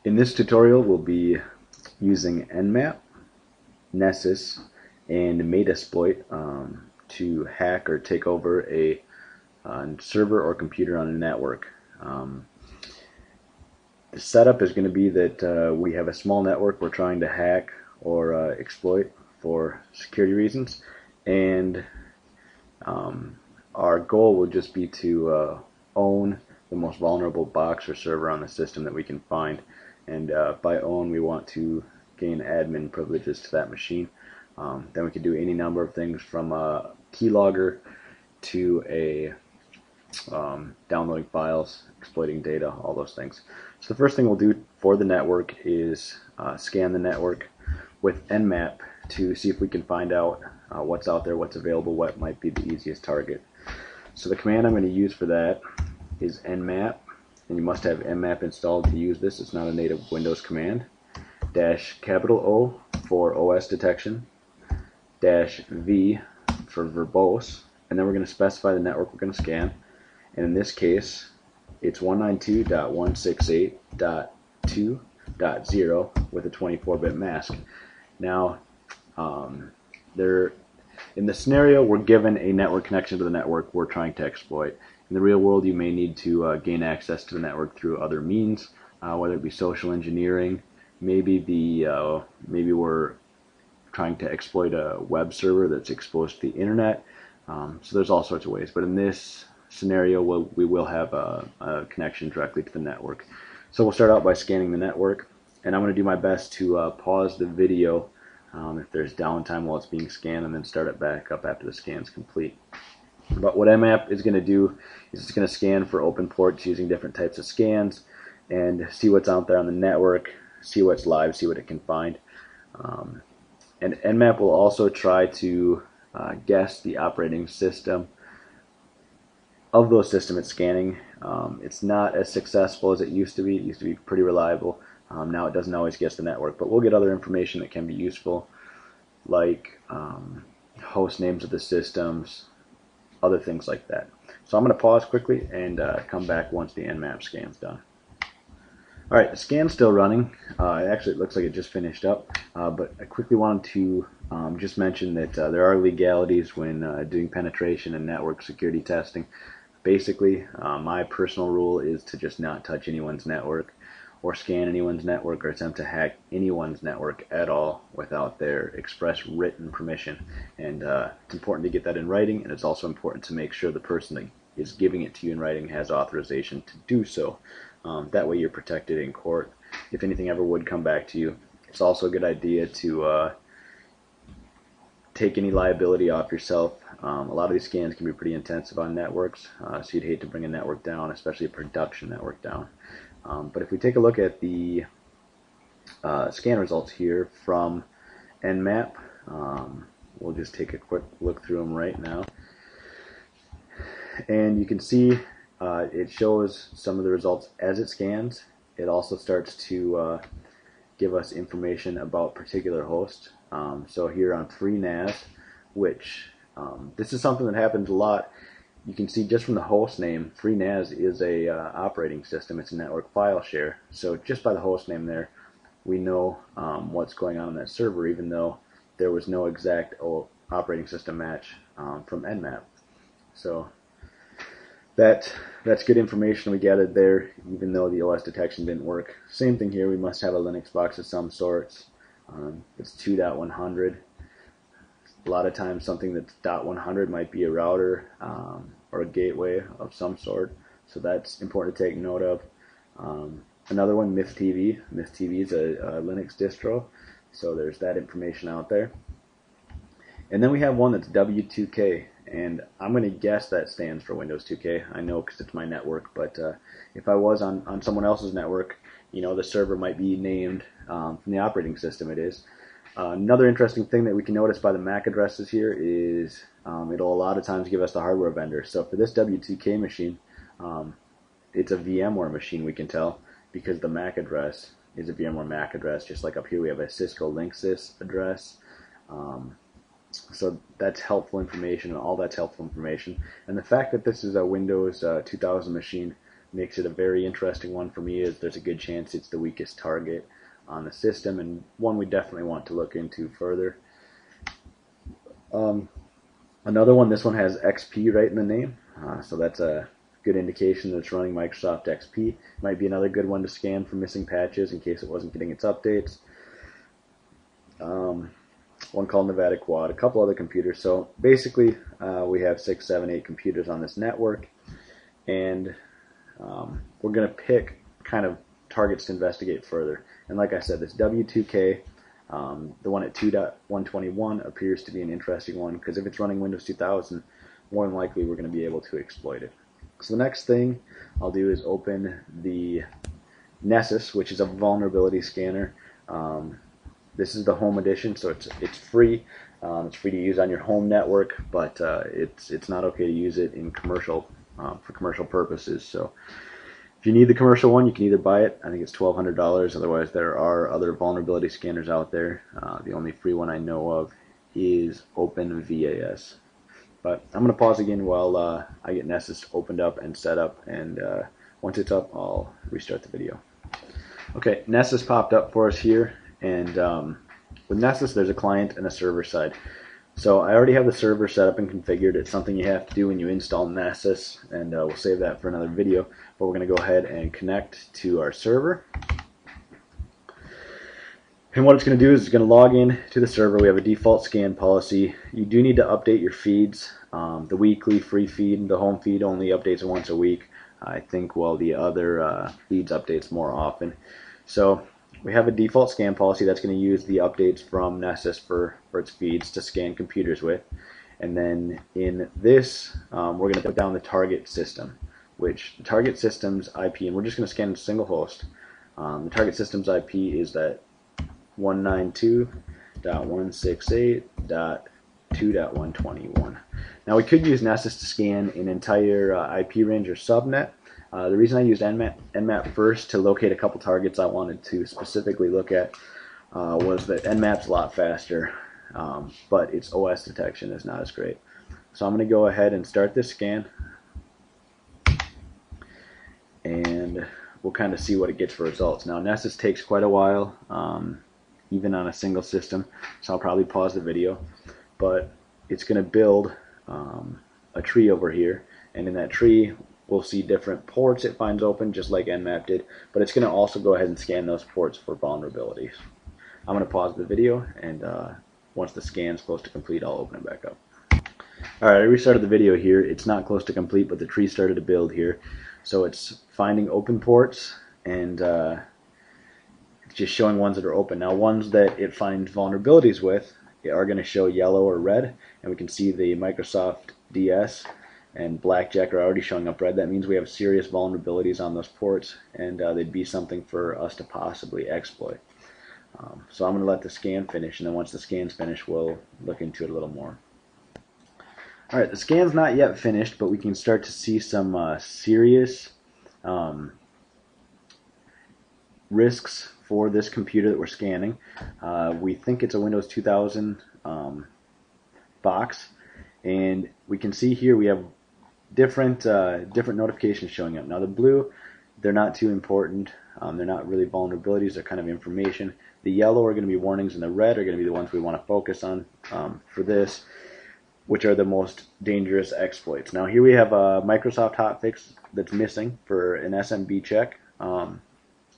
In this tutorial, we'll be using Nmap, Nessus, and Metasploit to hack or take over a server or computer on a network. The setup is going to be that we have a small network we're trying to hack or exploit for security reasons, and our goal will just be to own the most vulnerable box or server on the system that we can find. And by own, we want to gain admin privileges to that machine. Then we can do any number of things from a keylogger to a downloading files, exploiting data, all those things. So the first thing we'll do for the network is scan the network with Nmap to see if we can find out what's out there, what's available, what might be the easiest target. So the command I'm going to use for that is Nmap, and you must have Nmap installed to use this. It's not a native Windows command. -O for OS detection, -V for verbose, and then we're going to specify the network we're going to scan. And in this case, it's 192.168.2.0 with a 24-bit mask. Now, in the scenario, we're given a network connection to the network we're trying to exploit. In the real world, you may need to gain access to the network through other means, whether it be social engineering, maybe we're trying to exploit a web server that's exposed to the internet. So there's all sorts of ways. But in this scenario, we will have a connection directly to the network. So we'll start out by scanning the network, and I'm going to do my best to pause the video if there's downtime while it's being scanned, and then start it back up after the scan's complete. But what Nmap is going to do is it's going to scan for open ports using different types of scans and see what's out there on the network, see what's live, see what it can find. And Nmap will also try to guess the operating system of those systems it's scanning. It's not as successful as it used to be. It used to be pretty reliable. Now it doesn't always guess the network, but we'll get other information that can be useful, like host names of the systems, other things like that. So I'm going to pause quickly and come back once the Nmap scan's done. Alright, the scan's still running. Actually, it looks like it just finished up, but I quickly wanted to just mention that there are legalities when doing penetration and network security testing. Basically, my personal rule is to just not touch anyone's network or scan anyone's network or attempt to hack anyone's network at all without their express written permission. And it's important to get that in writing, and it's also important to make sure the person that is giving it to you in writing has authorization to do so. That way you're protected in court if anything ever would come back to you. It's also a good idea to take any liability off yourself. A lot of these scans can be pretty intensive on networks, so you'd hate to bring a network down, especially a production network down. But if we take a look at the scan results here from Nmap, we'll just take a quick look through them right now. And you can see it shows some of the results as it scans. It also starts to give us information about particular hosts. So here on FreeNAS, which this is something that happens a lot. You can see just from the host name, FreeNAS is a operating system. It's a network file share. So just by the host name there, we know what's going on that server, even though there was no exact operating system match from Nmap. So that's good information we gathered there, even though the OS detection didn't work. Same thing here. We must have a Linux box of some sorts. It's 2.100. A lot of times something that's .100 might be a router or a gateway of some sort, so that's important to take note of. Another one, MythTV. MythTV is a Linux distro, so there's that information out there. And then we have one that's W2K, and I'm going to guess that stands for Windows 2K. I know because it's my network, but if I was on someone else's network, you know, the server might be named from the operating system it is. Another interesting thing that we can notice by the MAC addresses here is it'll a lot of times give us the hardware vendor. So for this W2K machine, it's a VMware machine, we can tell, because the MAC address is a VMware MAC address. Just like up here we have a Cisco Linksys address. So that's helpful information, and all that's helpful information. And the fact that this is a Windows 2000 machine makes it a very interesting one for me, as there's a good chance it's the weakest target on the system, and one we definitely want to look into further. Another one, this one has XP right in the name, so that's a good indication that it's running Microsoft XP. Might be another good one to scan for missing patches in case it wasn't getting its updates. One called Nevada Quad, a couple other computers. So basically we have 6, 7, 8 computers on this network, and we're going to pick kind of targets to investigate further. And like I said, this W2K, the one at 2.121 appears to be an interesting one, because if it's running Windows 2000, more than likely we're going to be able to exploit it. So the next thing I'll do is open the Nessus, which is a vulnerability scanner. This is the home edition, so it's free. It's free to use on your home network, but it's not okay to use it in commercial for commercial purposes. So if you need the commercial one, you can either buy it. I think it's $1,200. Otherwise, there are other vulnerability scanners out there. The only free one I know of is OpenVAS. But I'm going to pause again while I get Nessus opened up and set up, and once it's up, I'll restart the video. Okay, Nessus popped up for us here, and with Nessus, there's a client and a server side. So I already have the server set up and configured. It's something you have to do when you install Nessus, and we'll save that for another video. But we're going to go ahead and connect to our server. And what it's going to do is it's going to log in to the server. We have a default scan policy. You do need to update your feeds. The weekly free feed, the home feed only updates once a week, I think, while the other feeds updates more often. So we have a default scan policy that's going to use the updates from Nessus for its feeds to scan computers with. And then in this, we're going to put down the target system, which the target system's IP, and we're just going to scan a single host. The target system's IP is that 192.168.2.121. Now we could use Nessus to scan an entire IP range or subnet. The reason I used Nmap first to locate a couple targets I wanted to specifically look at was that Nmap's a lot faster, but its OS detection is not as great. So I'm going to go ahead and start this scan, and we'll kind of see what it gets for results. Now Nessus takes quite a while, even on a single system, so I'll probably pause the video, but it's going to build a tree over here, and in that tree we'll see different ports it finds open, just like Nmap did, but it's going to also go ahead and scan those ports for vulnerabilities. I'm going to pause the video, and once the scan's close to complete, I'll open it back up. Alright, I restarted the video here. It's not close to complete, but the tree started to build here. So it's finding open ports, and it's just showing ones that are open. Now, ones that it finds vulnerabilities with are going to show yellow or red, and we can see the Microsoft DS and Blackjack are already showing up red. That means we have serious vulnerabilities on those ports, and they'd be something for us to possibly exploit. So I'm going to let the scan finish, and then once the scan's finished, we'll look into it a little more. Alright, the scan's not yet finished, but we can start to see some serious risks for this computer that we're scanning. We think it's a Windows 2000 box, and we can see here we have different notifications showing up. Now the blue, they're not too important. They're not really vulnerabilities, they're kind of information. The yellow are going to be warnings, and the red are going to be the ones we want to focus on for this, which are the most dangerous exploits. Now here we have a Microsoft hotfix that's missing for an SMB check.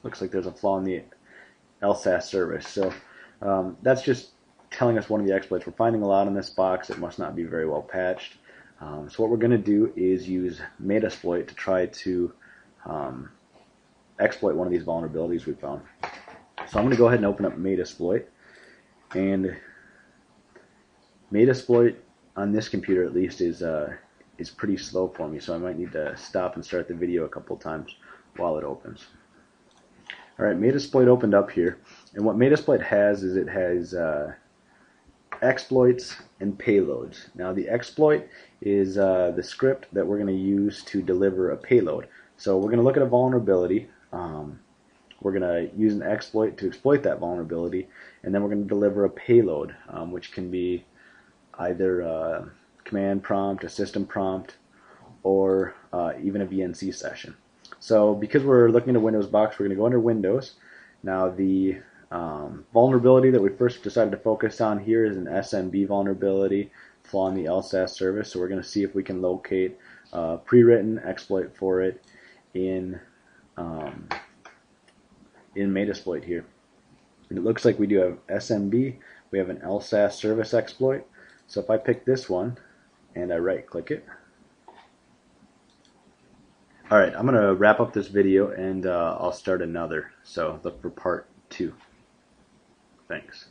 Looks like there's a flaw in the LSAS service. So that's just telling us one of the exploits. We're finding a lot in this box. It must not be very well patched. So what we're going to do is use Metasploit to try to exploit one of these vulnerabilities we found. So I'm going to go ahead and open up Metasploit. And Metasploit on this computer at least is pretty slow for me, so I might need to stop and start the video a couple times while it opens. Alright, Metasploit opened up here, and what Metasploit has is it has exploits and payloads. Now the exploit is the script that we're going to use to deliver a payload. So we're going to look at a vulnerability, we're going to use an exploit to exploit that vulnerability, and then we're going to deliver a payload, which can be either a command prompt, a system prompt, or even a VNC session. So because we're looking at a Windows box, we're going to go under Windows. Now the vulnerability that we first decided to focus on here is an SMB vulnerability, flaw in the LSAS service. So we're going to see if we can locate a pre-written exploit for it in Metasploit here. And it looks like we do have SMB, we have an LSAS service exploit. So if I pick this one and I right click it. Alright, I'm going to wrap up this video and I'll start another. So look for part 2. Thanks.